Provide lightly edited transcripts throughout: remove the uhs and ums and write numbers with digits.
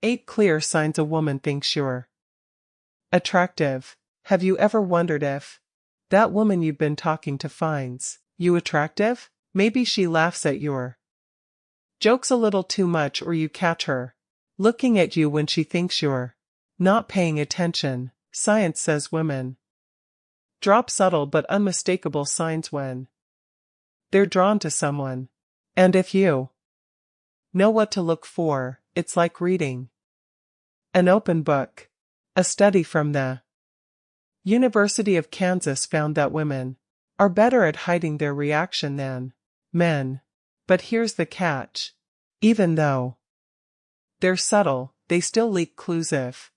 8 clear signs a woman thinks you're attractive. Have you ever wondered if that woman you've been talking to finds you attractive? Maybe she laughs at your jokes a little too much, or you catch her looking at you when she thinks you're not paying attention. Science says women drop subtle but unmistakable signs when they're drawn to someone. And if you know what to look for, it's like reading an open book. A study from the University of Kansas found that women are better at hiding their reaction than men. But here's the catch. Even though they're subtle, they still leak clues if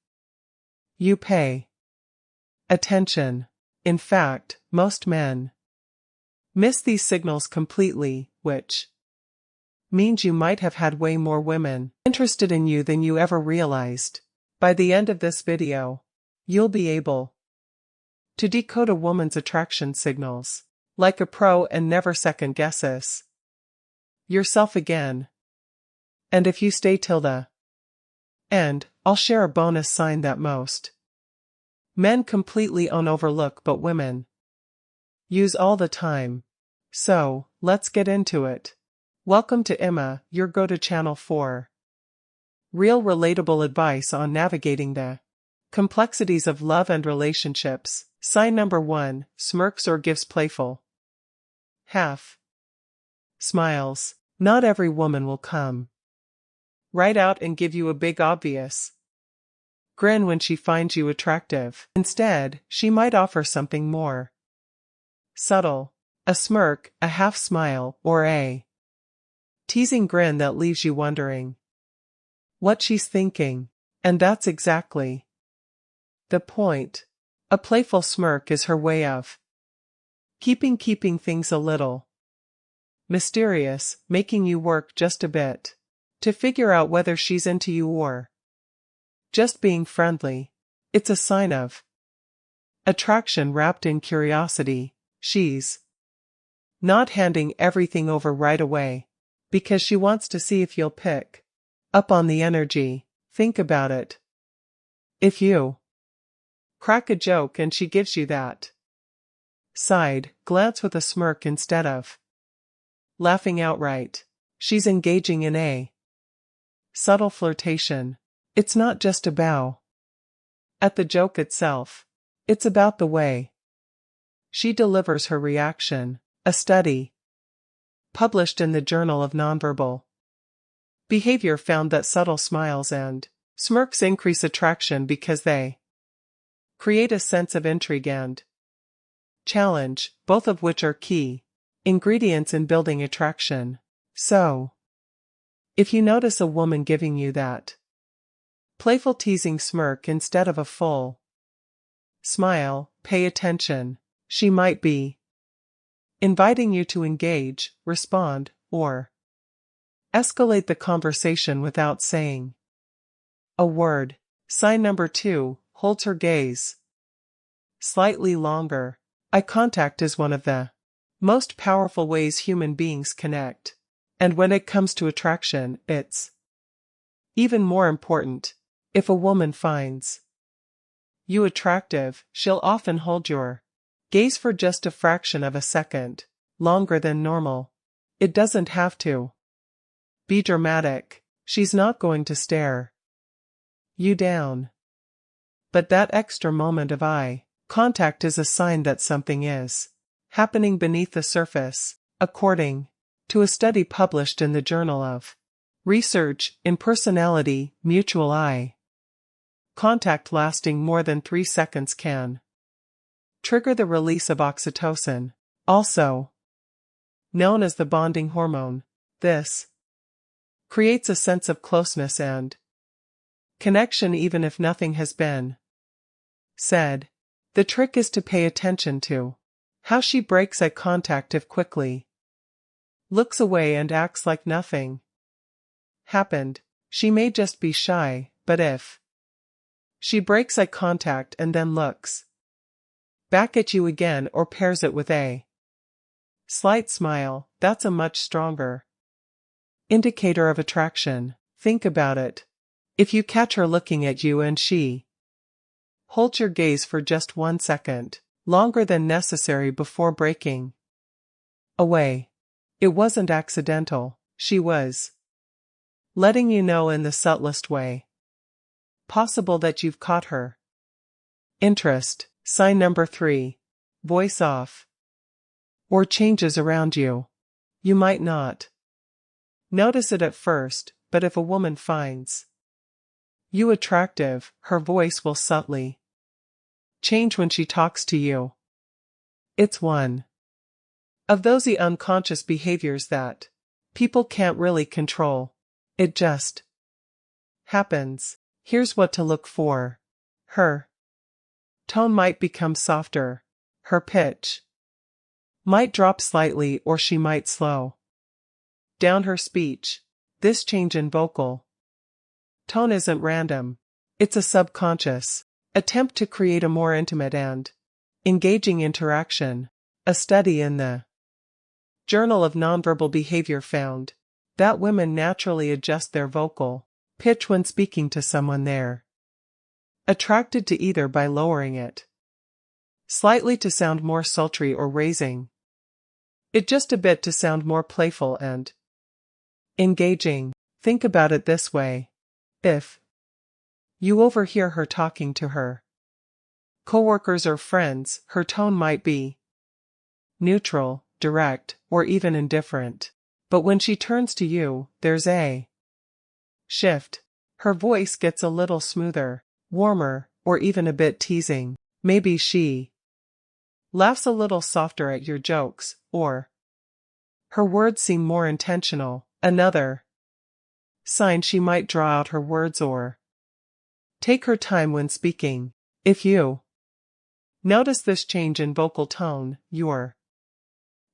you pay attention. In fact, most men miss these signals completely, which means you might have had way more women interested in you than you ever realized. By the end of this video, you'll be able to decode a woman's attraction signals like a pro and never second guesses yourself again. And if you stay till the end, I'll share a bonus sign that most men completely overlook but women use all the time. So, let's get into it. Welcome to Emma, your go-to channel for real relatable advice on navigating the complexities of love and relationships. Sign number 1, smirks or gives playful half smiles. Not every woman will come right out and give you a big obvious grin when she finds you attractive. Instead, she might offer something more subtle. A smirk, a half smile, or a teasing grin that leaves you wondering what she's thinking. And that's exactly the point. A playful smirk is her way of keeping things a little mysterious, making you work just a bit to figure out whether she's into you or just being friendly. It's a sign of attraction wrapped in curiosity. She's not handing everything over right away because she wants to see if you'll pick up on the energy. Think about it. If you crack a joke and she gives you that side glance with a smirk instead of laughing outright, she's engaging in a subtle flirtation. It's not just a bow at the joke itself. It's about the way she delivers her reaction. A study published in the Journal of Nonverbal Behavior found that subtle smiles and smirks increase attraction because they create a sense of intrigue and challenge, both of which are key ingredients in building attraction. So, if you notice a woman giving you that playful teasing smirk instead of a full smile, pay attention. She might be inviting you to engage, respond, or escalate the conversation without saying a word. Sign number 2, holds her gaze slightly longer. Eye contact is one of the most powerful ways human beings connect. And when it comes to attraction, it's even more important. If a woman finds you attractive, she'll often hold your gaze for just a fraction of a second longer than normal. It doesn't have to be dramatic. She's not going to stare you down. But that extra moment of eye contact is a sign that something is happening beneath the surface. According to a study published in the Journal of Research in Personality, mutual eye contact lasting more than 3 seconds can trigger the release of oxytocin, also known as the bonding hormone. This creates a sense of closeness and connection even if nothing has been said. The trick is to pay attention to how she breaks eye contact. If quickly looks away and acts like nothing happened, she may just be shy. But if she breaks eye contact and then looks back at you again or pairs it with a slight smile, that's a much stronger indicator of attraction. Think about it. If you catch her looking at you and she holds your gaze for just 1 second, longer than necessary before breaking away, it wasn't accidental, she was letting you know in the subtlest way possible that you've caught her interest. Sign number 3. Voice off. Or changes around you. You might not notice it at first, but if a woman finds you attractive, her voice will subtly change when she talks to you. It's one of those unconscious behaviors that people can't really control. It just happens. Here's what to look for. Her tone might become softer. Her pitch might drop slightly, or she might slow down her speech. This change in vocal tone isn't random. It's a subconscious attempt to create a more intimate and engaging interaction. A study in the Journal of Nonverbal Behavior found that women naturally adjust their vocal pitch when speaking to someone they're attracted to, either by lowering it slightly to sound more sultry or raising it just a bit to sound more playful and engaging. Think about it this way. If you overhear her talking to her coworkers or friends, her tone might be neutral, direct, or even indifferent. But when she turns to you, there's a shift. Her voice gets a little smoother, warmer, or even a bit teasing. Maybe she laughs a little softer at your jokes, or her words seem more intentional. Another sign, she might draw out her words or take her time when speaking. If you notice this change in vocal tone, you're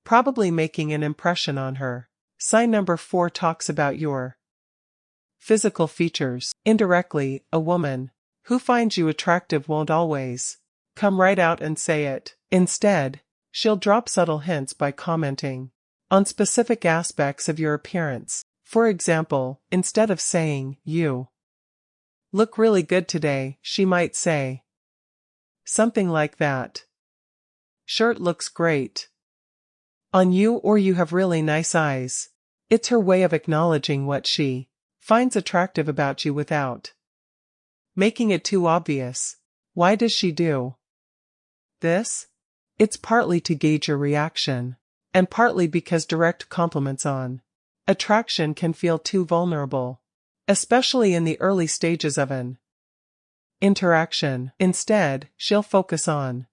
probably making an impression on her. Sign number 4 talks about your physical features. Indirectly, a woman who finds you attractive won't always come right out and say it. Instead, she'll drop subtle hints by commenting on specific aspects of your appearance. For example, instead of saying, "You look really good today," she might say something like that. "Shirt looks great on you," or "You have really nice eyes." It's her way of acknowledging what she finds attractive about you without making it too obvious. Why does she do this? It's partly to gauge your reaction, and partly because direct compliments on attraction can feel too vulnerable, especially in the early stages of an interaction. Instead, she'll focus on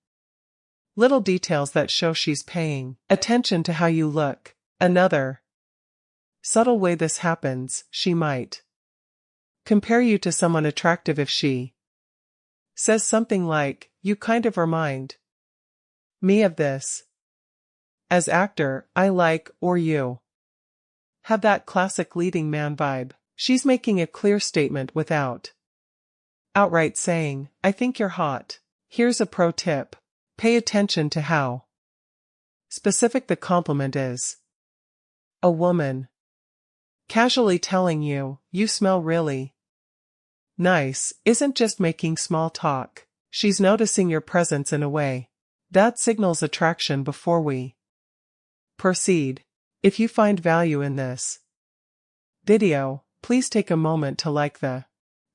little details that show she's paying attention to how you look. Another subtle way this happens, she might compare you to someone attractive. If she says something like, "You kind of remind me of this as actor I like," or "You have that classic leading man vibe," she's making a clear statement without outright saying, "I think you're hot." Here's a pro tip. Pay attention to how specific the compliment is. A woman casually telling you, "You smell really nice," isn't just making small talk. She's noticing your presence in a way that signals attraction. Before we proceed, if you find value in this video, please take a moment to like the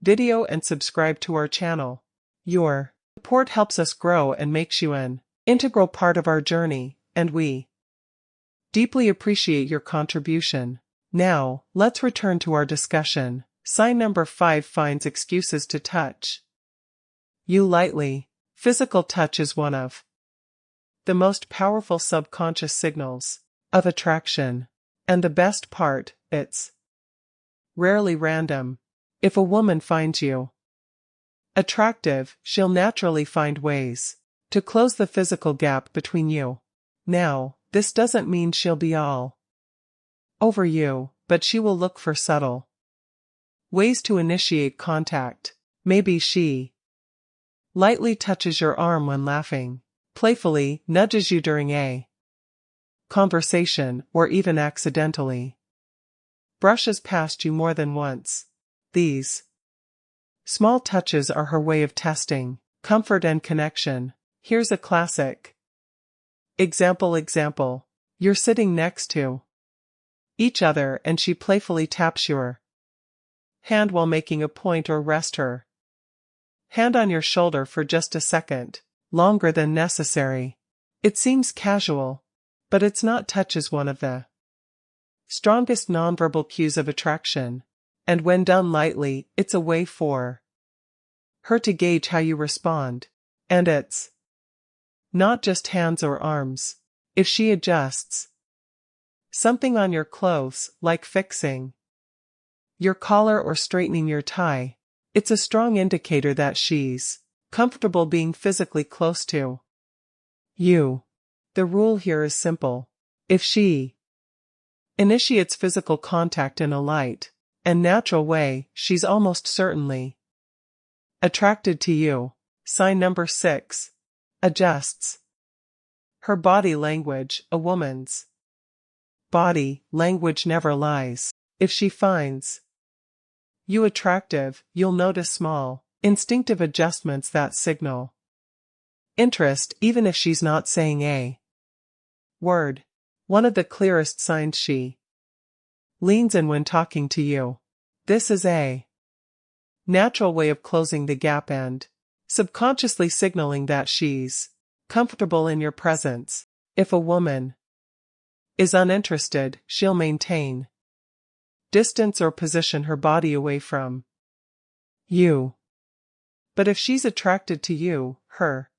video and subscribe to our channel. Your support helps us grow and makes you an integral part of our journey, and we deeply appreciate your contribution. Now, let's return to our discussion. Sign number 5 finds excuses to touch you lightly. Physical touch is one of the most powerful subconscious signals of attraction. And the best part, it's rarely random. If a woman finds you attractive, she'll naturally find ways to close the physical gap between you. Now, this doesn't mean she'll be all over you, but she will look for subtle ways to initiate contact. Maybe she lightly touches your arm when laughing, playfully nudges you during a conversation, or even accidentally brushes past you more than once. These Small touches are her way of testing comfort and connection. Here's a classic example. You're sitting next to each other and she playfully taps your hand while making a point or rest her hand on your shoulder for just a second, longer than necessary. It seems casual, but it's not. Touch is one of the strongest nonverbal cues of attraction, and when done lightly, it's a way for her to gauge how you respond. And it's not just hands or arms. If she adjusts something on your clothes, like fixing your collar or straightening your tie, it's a strong indicator that she's comfortable being physically close to you. The rule here is simple. If she initiates physical contact in a light and natural way, she's almost certainly attracted to you. Sign number 6. Adjusts her body language. A woman's body language never lies. If she finds you attractive, you'll notice small, instinctive adjustments that signal interest, even if she's not saying a word. One of the clearest signs she leans in when talking to you. This is a natural way of closing the gap and subconsciously signaling that she's comfortable in your presence. If a woman is uninterested, she'll maintain distance or position her body away from you. But if she's attracted to you, her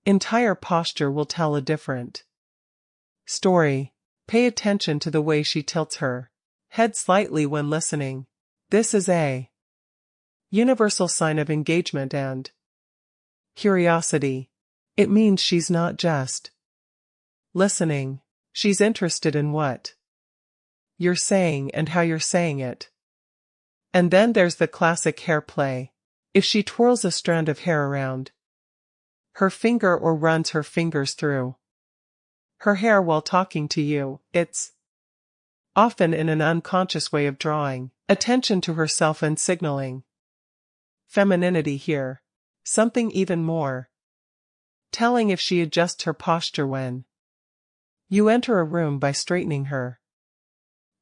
entire posture will tell a different story. Pay attention to the way she tilts her head slightly when listening. This is a universal sign of engagement and curiosity. It means she's not just listening, she's interested in what you're saying and how you're saying it. And then there's the classic hair play. If she twirls a strand of hair around her finger or runs her fingers through her hair while talking to you, it's often in an unconscious way of drawing attention to herself and signaling femininity here. Something even more telling if she adjusts her posture when you enter a room by straightening her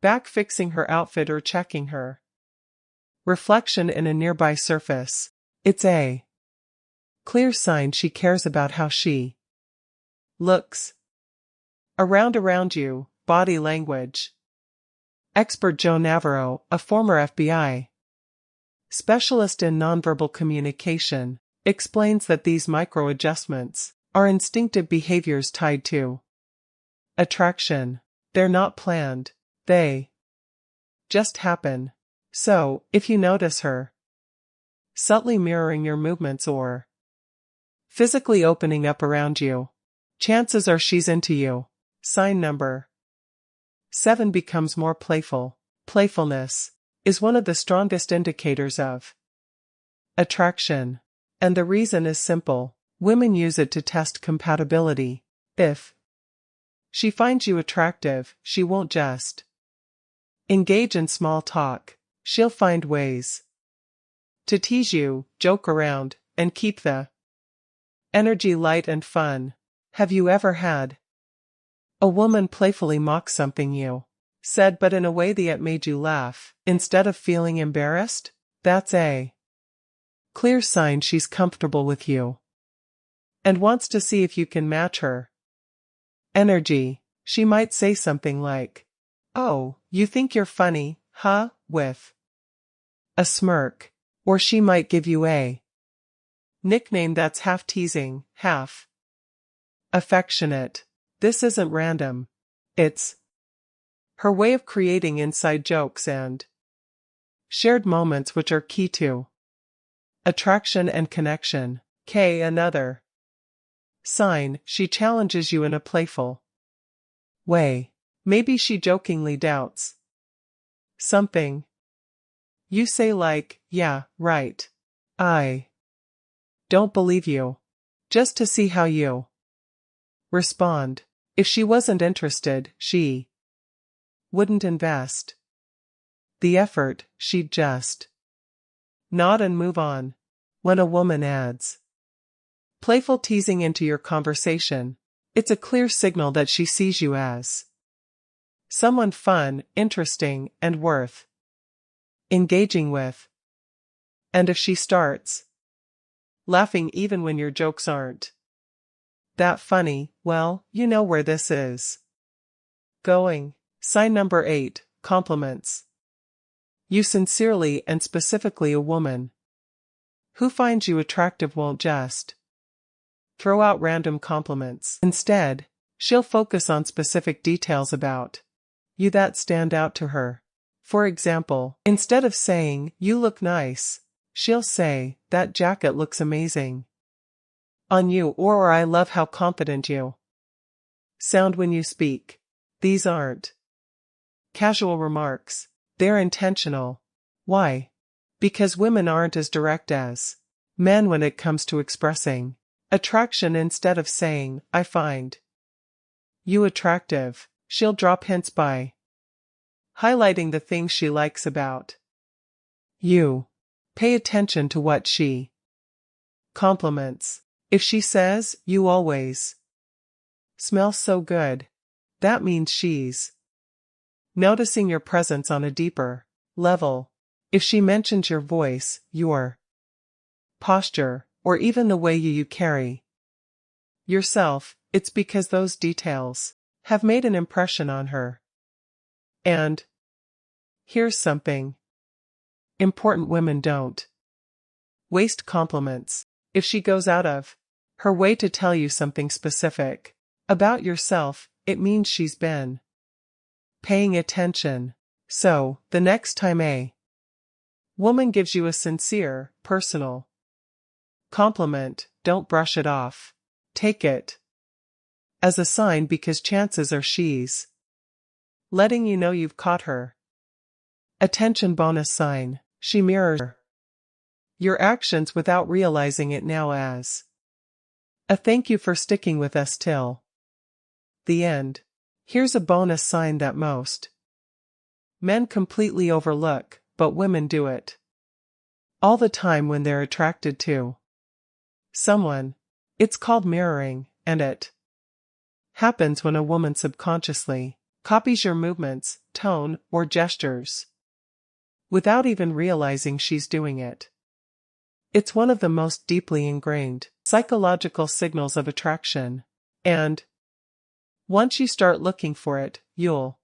back, fixing her outfit, or checking her reflection in a nearby surface. It's a clear sign she cares about how she looks around you. Body language expert Joe Navarro, a former FBI specialist in nonverbal communication, explains that these micro-adjustments are instinctive behaviors tied to attraction. They're not planned. They just happen. So, if you notice her subtly mirroring your movements or physically opening up around you, chances are she's into you. Sign number 7 becomes more playful. Playfulness is one of the strongest indicators of attraction. And the reason is simple. Women use it to test compatibility. If she finds you attractive, she won't just engage in small talk. She'll find ways to tease you, joke around, and keep the energy light and fun. Have you ever had a woman playfully mock something you said, but in a way that made you laugh, instead of feeling embarrassed? That's a clear sign she's comfortable with you and wants to see if you can match her energy. She might say something like, "Oh, you think you're funny, huh?" with a smirk. Or she might give you a nickname that's half teasing, half affectionate. This isn't random. It's her way of creating inside jokes and shared moments, which are key to attraction and connection. Another sign, she challenges you in a playful way. Maybe she jokingly doubts something you say, like, "Yeah, right. I don't believe you," just to see how you respond. If she wasn't interested, she wouldn't invest the effort. She'd just Nod and move on. When a woman adds playful teasing into your conversation, it's a clear signal that she sees you as someone fun, interesting, and worth engaging with. And if she starts laughing even when your jokes aren't that funny, well, you know where this is going. Sign number 8, compliments. You sincerely and specifically a woman who finds you attractive won't just throw out random compliments. Instead, she'll focus on specific details about you that stand out to her. For example, instead of saying, "You look nice," she'll say, "That jacket looks amazing on you," or "I love how confident you sound when you speak." These aren't casual remarks. They're intentional. Why? Because women aren't as direct as men when it comes to expressing attraction. Instead of saying, "I find you attractive," she'll drop hints by highlighting the things she likes about you. Pay attention to what she compliments. If she says, "You always smell so good," that means she's noticing your presence on a deeper level. If she mentions your voice, your posture, or even the way you carry yourself, it's because those details have made an impression on her. And here's something important: women don't waste compliments. If she goes out of her way to tell you something specific about yourself, it means she's been paying attention. So, the next time a woman gives you a sincere, personal compliment, don't brush it off. Take it as a sign, because chances are she's letting you know you've caught her attention. Bonus sign: she mirrors your actions without realizing it. Now, as a thank you for sticking with us till the end, here's a bonus sign that most men completely overlook, but women do it all the time when they're attracted to someone. It's called mirroring, and it happens when a woman subconsciously copies your movements, tone, or gestures without even realizing she's doing it. It's one of the most deeply ingrained psychological signals of attraction. And once you start looking for it, you'll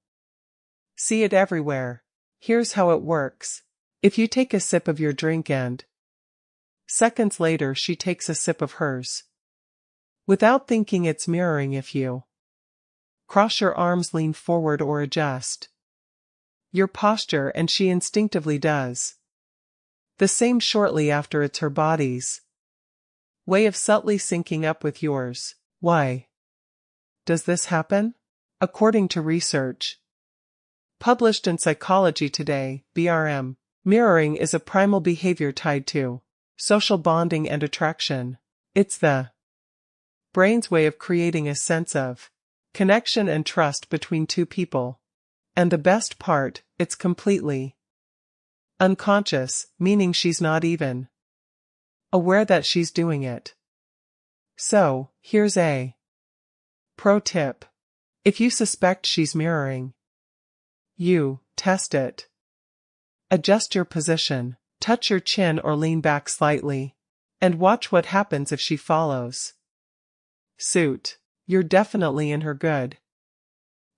see it everywhere. Here's how it works. If you take a sip of your drink and seconds later she takes a sip of hers without thinking, it's mirroring. If you cross your arms, lean forward, or adjust your posture, and she instinctively does the same shortly after, it's her body's way of subtly syncing up with yours. Why does this happen? According to research published in Psychology Today, BRM, mirroring is a primal behavior tied to social bonding and attraction. It's the brain's way of creating a sense of connection and trust between two people. And the best part, it's completely unconscious, meaning she's not even aware that she's doing it. So, here's a pro tip. If you suspect she's mirroring you, test it. Adjust your position, touch your chin or lean back slightly, and watch what happens. If she follows suit, you're definitely in her good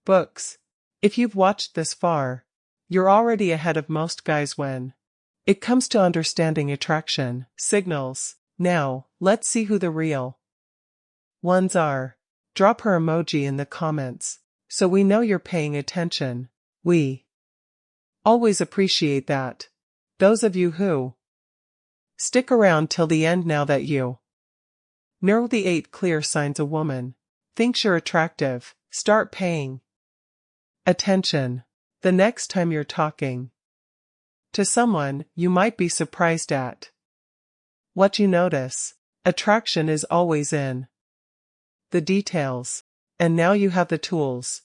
books. If you've watched this far, you're already ahead of most guys when it comes to understanding attraction signals. Now, let's see who the real ones are. Drop her emoji in the comments so we know you're paying attention. We always appreciate that. Those of you who stick around till the end, now that you know the 8 clear signs a woman thinks you're attractive, start paying attention. The next time you're talking to someone, you might be surprised at what you notice. Attraction is always in the details. And now you have the tools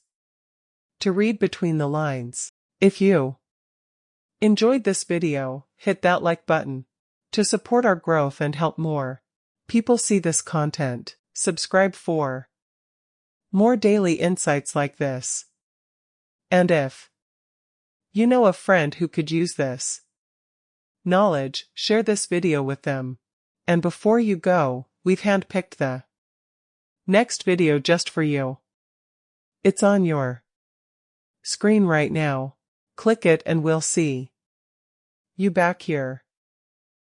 to read between the lines. If you enjoyed this video, hit that like button. To support our growth and help more people see this content, subscribe for more daily insights like this. And if you know a friend who could use this knowledge, share this video with them. And before you go, we've handpicked the next video just for you. It's on your screen right now. Click it and we'll see you back here.